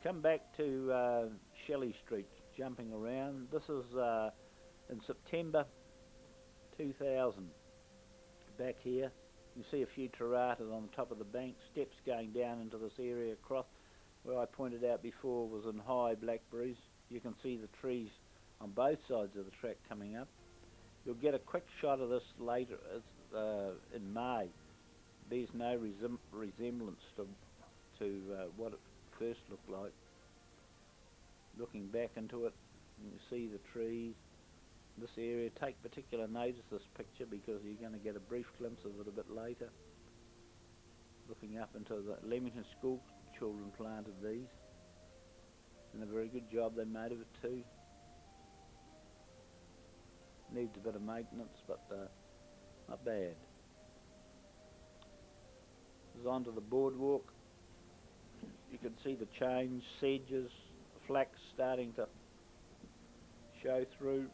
come back to Shelley Street, jumping around. This is in September 2000. Back here, you see a few terratas on the top of the bank, steps going down into this area across where I pointed out before was in high blackberries. You can see the trees on both sides of the track coming up. You'll get a quick shot of this later in May. There's no resemblance to what it first looked like. Looking back into it, you see the trees. This area, take particular notice of this picture because you're going to get a brief glimpse of it a bit later. Looking up into the Leamington school children planted these, and a very good job they made of it too. Needs a bit of maintenance, but not bad. This is onto the boardwalk. You can see the change, sedges, flax starting to show through.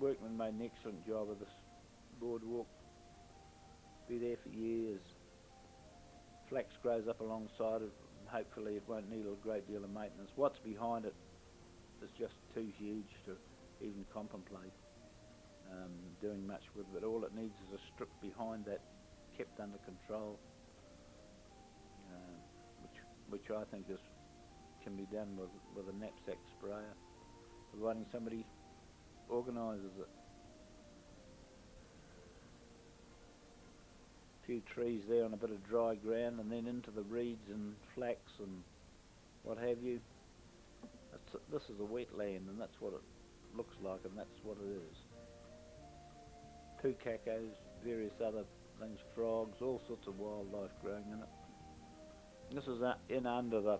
Workmen made an excellent job of this boardwalk. Be there for years. Flax grows up alongside it, and hopefully it won't need a great deal of maintenance. What's behind it is just too huge to even contemplate doing much with, but all it needs is a strip behind that kept under control, which I think can be done with a knapsack sprayer, providing somebody organises it. A few trees there on a bit of dry ground, and then into the reeds and flax and what have you. This is a wetland, and that's what it looks like, and that's what it is. Pukakos, various other things, frogs, all sorts of wildlife growing in it. This is in under the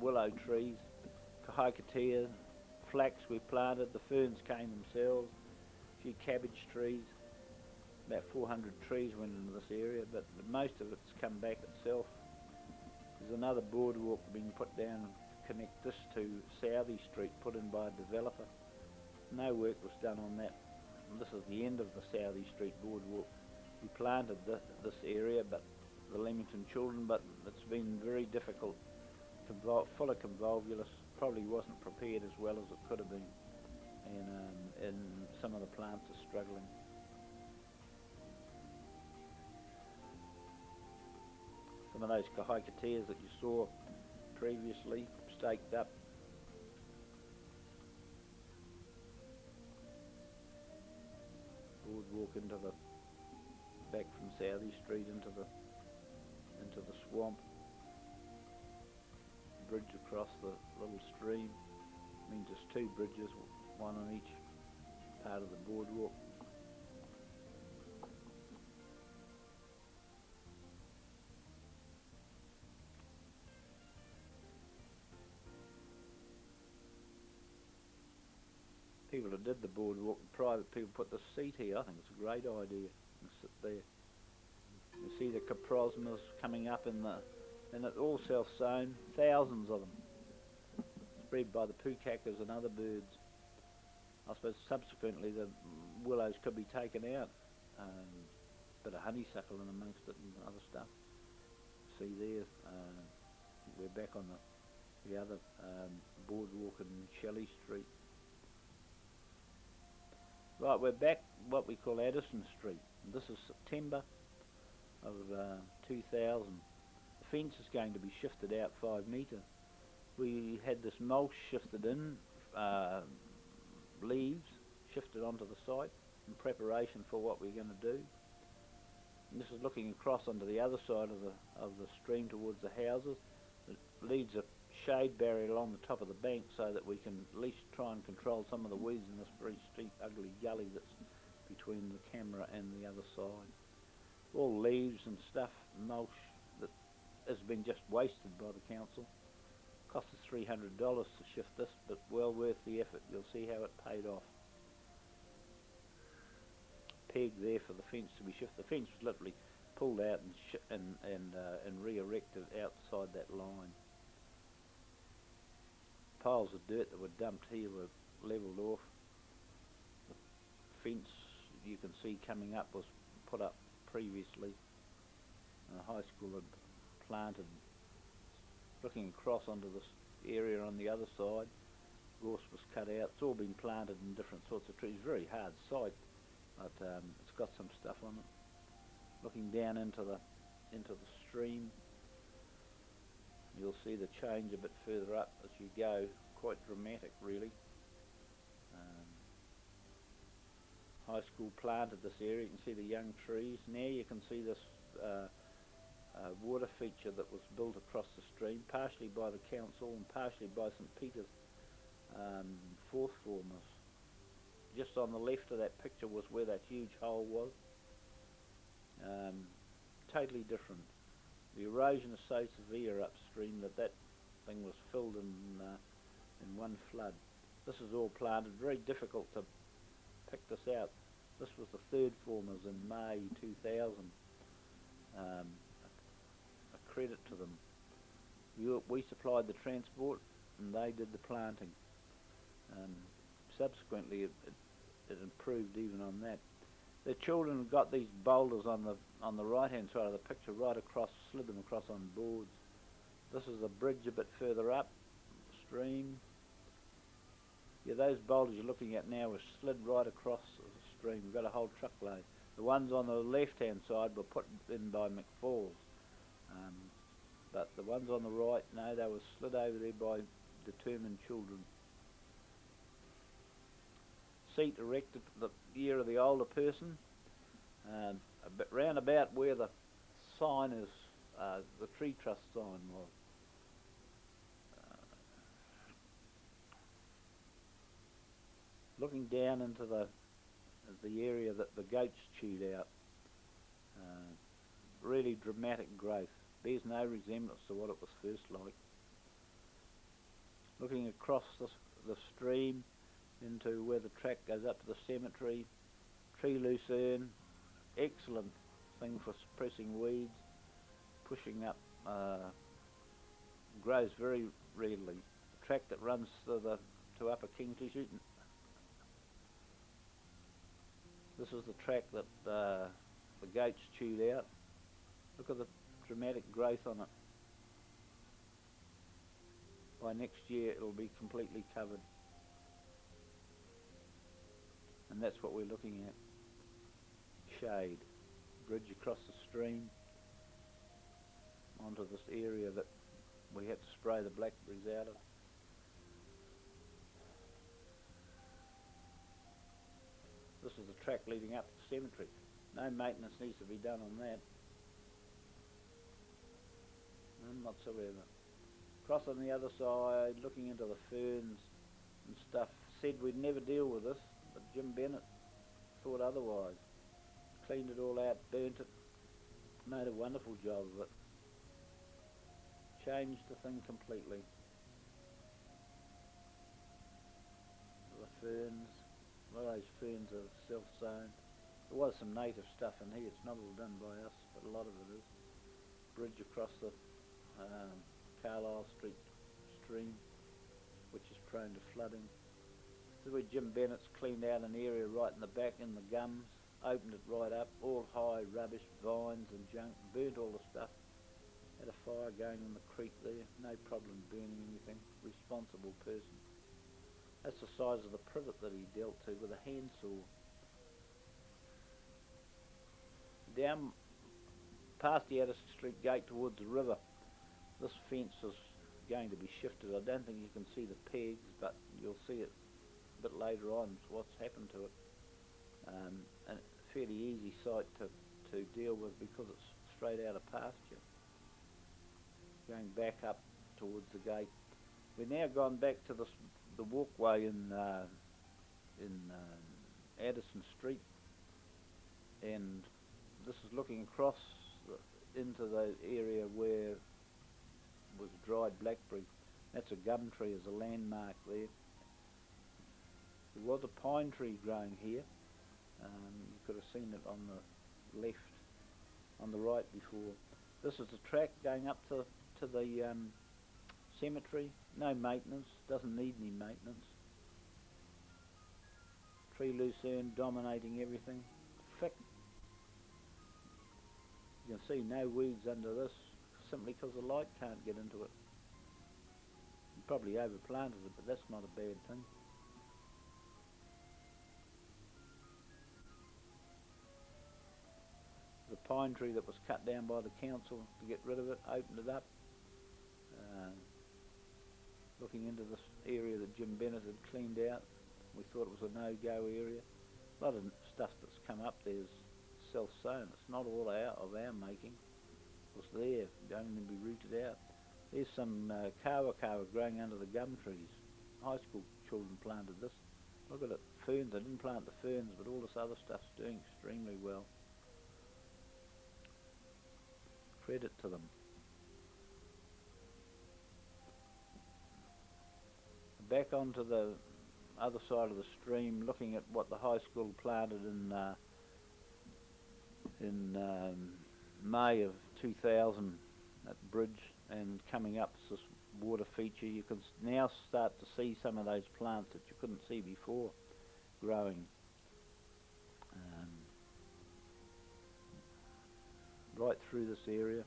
willow trees, kahikatea, flax we planted, the ferns came themselves, a few cabbage trees. About 400 trees went into this area, but most of it's come back itself. There's another boardwalk being put down to connect this to Southey Street, put in by a developer. No work was done on that. This is the end of the Southey Street boardwalk. We planted this area, but the Leamington children, but it's been very difficult, full of convolvulus, probably wasn't prepared as well as it could have been, and some of the plants are struggling. Some of those kahikateas that you saw previously staked up. Boardwalk into the back from Southey Street into the swamp. Bridge across the little stream. Means there's two bridges, one on each part of the boardwalk. People who did the boardwalk, private people, put the seat here. I think it's a great idea. You sit there. You see the coprosmas coming up and it's all self-sown, thousands of them, spread by the pukakos and other birds. I suppose subsequently the willows could be taken out, bit of honeysuckle in amongst it and other stuff. See there, we're back on the other boardwalk in Shelley Street. Right, we're back what we call Addison Street. This is September of 2000. The fence is going to be shifted out 5 metres. We had this mulch shifted in, leaves shifted onto the site in preparation for what we're going to do. And this is looking across onto the other side of the stream towards the houses. It leads a shade barrier along the top of the bank so that we can at least try and control some of the weeds in this very steep, ugly gully that's between the camera and the other side. All leaves and stuff, mulch that has been just wasted by the council. Cost us $300 to shift this, but well worth the effort. You'll see how it paid off. Peg there for the fence to be shifted. The fence was literally pulled out and re-erected outside that line. Piles of dirt that were dumped here were levelled off. The fence you can see coming up was put up previously. The high school had planted Looking across onto this area on the other side, gorse was cut out. It's all been planted in different sorts of trees. Very hard site, but it's got some stuff on it. Looking down into the stream, you'll see the change a bit further up as you go. Quite dramatic, really. High school planted this area. You can see the young trees. Now you can see this water feature that was built across the stream, partially by the council and partially by St Peter's fourth formers. Just on the left of that picture was where that huge hole was. Totally different. The erosion is so severe upstream that thing was filled in one flood. This is all planted. Very difficult to pick this out. This was the third formers in May 2000. A credit to them. We supplied the transport and they did the planting. Subsequently it improved even on that. The children got these boulders on the right hand side of the picture, right across, slid them across on boards. This is a bridge a bit further up the stream. Yeah, those boulders you're looking at now were slid right across the stream. We've got a whole truckload. The ones on the left-hand side were put in by McFalls. But the ones on the right, no, they were slid over there by determined children. Seat erected for the year of the older person. A bit round about where the sign is, the tree trust sign was. Looking down into the area that the goats chewed out. Really dramatic growth. Bears no resemblance to what it was first like. Looking across the stream into where the track goes up to the cemetery, tree lucerne, excellent thing for suppressing weeds, pushing up, grows very readily. The track that runs to Upper Kingsley Street. This is the track that the goats chewed out. Look at the dramatic growth on it. By next year it'll be completely covered. And that's what we're looking at. Shade. Bridge across the stream onto this area that we had to spray the blackberries out of. This is the track leading up to the cemetery. No maintenance needs to be done on that. None whatsoever. Across on the other side, looking into the ferns and stuff, said we'd never deal with this, but Jim Bennett thought otherwise. Cleaned it all out, burnt it, made a wonderful job of it. Changed the thing completely. The ferns, a lot of those ferns are self-sown. There was some native stuff in here, it's not all done by us, but a lot of it is. Bridge across the Carlisle Street stream, which is prone to flooding. This is where Jim Bennett's cleaned out an area right in the back in the gums, opened it right up, all high rubbish, vines and junk, burnt all the stuff. Had a fire going in the creek there, no problem burning anything, responsible person. That's the size of the privet that he dealt to with a handsaw. Down past the Addison Street gate towards the river, this fence is going to be shifted. I don't think you can see the pegs, but you'll see it a bit later on, what's happened to it. And a fairly easy site to deal with because it's straight out of pasture. Going back up towards the gate. We've now gone back to the walkway in Addison Street, and this is looking across into the area where was dried blackberry. That's a gum tree as a landmark there. There was a pine tree growing here. You could have seen it on the left, on the right before. This is the track going up to the cemetery. No maintenance, doesn't need any maintenance. Tree lucerne dominating everything. Thick. You can see no weeds under this, simply because the light can't get into it. probably overplanted it, but that's not a bad thing. The pine tree that was cut down by the council to get rid of it, opened it up. Uh, Looking into this area that Jim Bennett had cleaned out, we thought it was a no-go area. A lot of stuff that's come up there is self-sown. It's not all of our making. It was there, only be rooted out. There's some kawa growing under the gum trees. High school children planted this. Look at it, ferns. I didn't plant the ferns, but all this other stuff's doing extremely well. Credit to them. Back onto the other side of the stream, looking at what the high school planted in May of 2000 at Bridge, and coming up this water feature, you can now start to see some of those plants that you couldn't see before growing. Right through this area,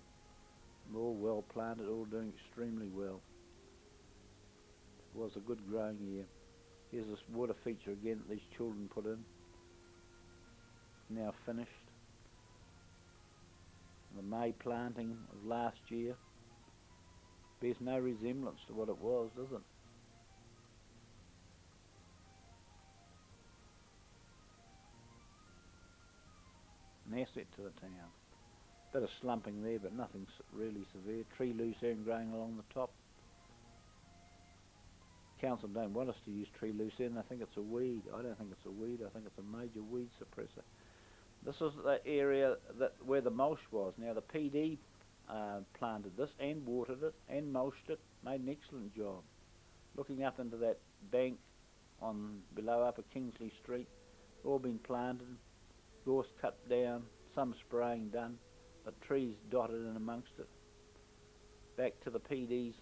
all well planted, all doing extremely well. It was a good growing year. Here's this water feature again that these children put in. Now finished. The May planting of last year bears no resemblance to what it was, does it? An asset to the town. Bit of slumping there, but nothing really severe. Tree lucerne growing along the top. Council don't want us to use tree lucerne. I think it's a weed. I don't think it's a weed. I think it's a major weed suppressor. This is the area where the mulch was. Now the PD planted this and watered it and mulched it. Made an excellent job. Looking up into that bank on below Upper Kingsley Street, all been planted, gorse cut down, some spraying done, but trees dotted in amongst it. Back to the PD's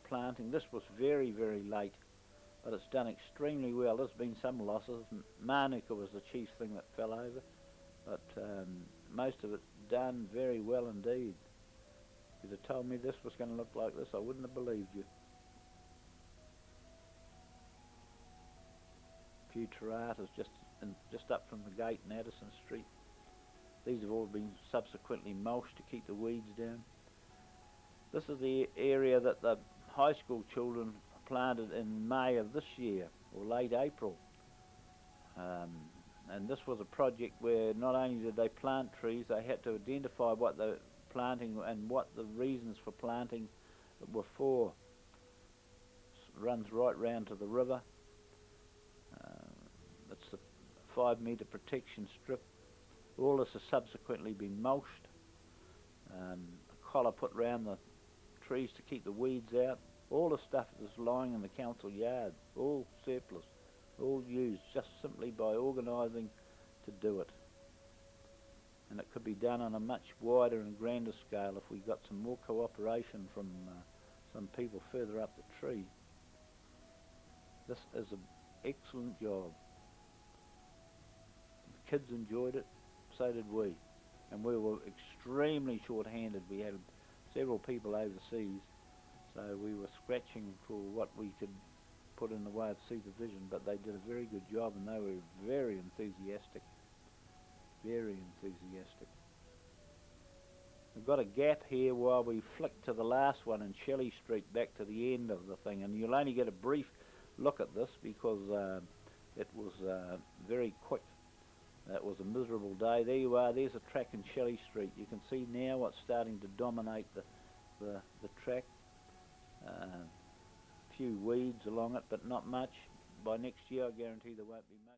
planting. This was very, very late, but it's done extremely well. There's been some losses. Manuka was the chief thing that fell over, but most of it done very well indeed. If you'd have told me this was going to look like this, I wouldn't have believed you. A few terratas just up from the gate in Addison Street. These have all been subsequently mulched to keep the weeds down. This is the area that the high school children planted in May of this year, or late April. And this was a project where not only did they plant trees, they had to identify what they're planting and what the reasons for planting were for. It runs right round to the river. It's a 5-metre protection strip. All this has subsequently been mulched. A collar put round the trees to keep the weeds out. All the stuff is lying in the council yard, all surplus, all used just simply by organising to do it. And it could be done on a much wider and grander scale if we got some more cooperation from some people further up the tree. This is an excellent job. The kids enjoyed it, so did we. And we were extremely short-handed. We had several people overseas, so we were scratching for what we could put in the way of supervision, but they did a very good job, and they were very enthusiastic. Very enthusiastic. We've got a gap here while we flick to the last one in Shelley Street back to the end of the thing, and you'll only get a brief look at this because it was very quick. It was a miserable day. There you are, there's a track in Shelley Street. You can see now what's starting to dominate the track. Few weeds along it, but not much. By next year I guarantee there won't be much.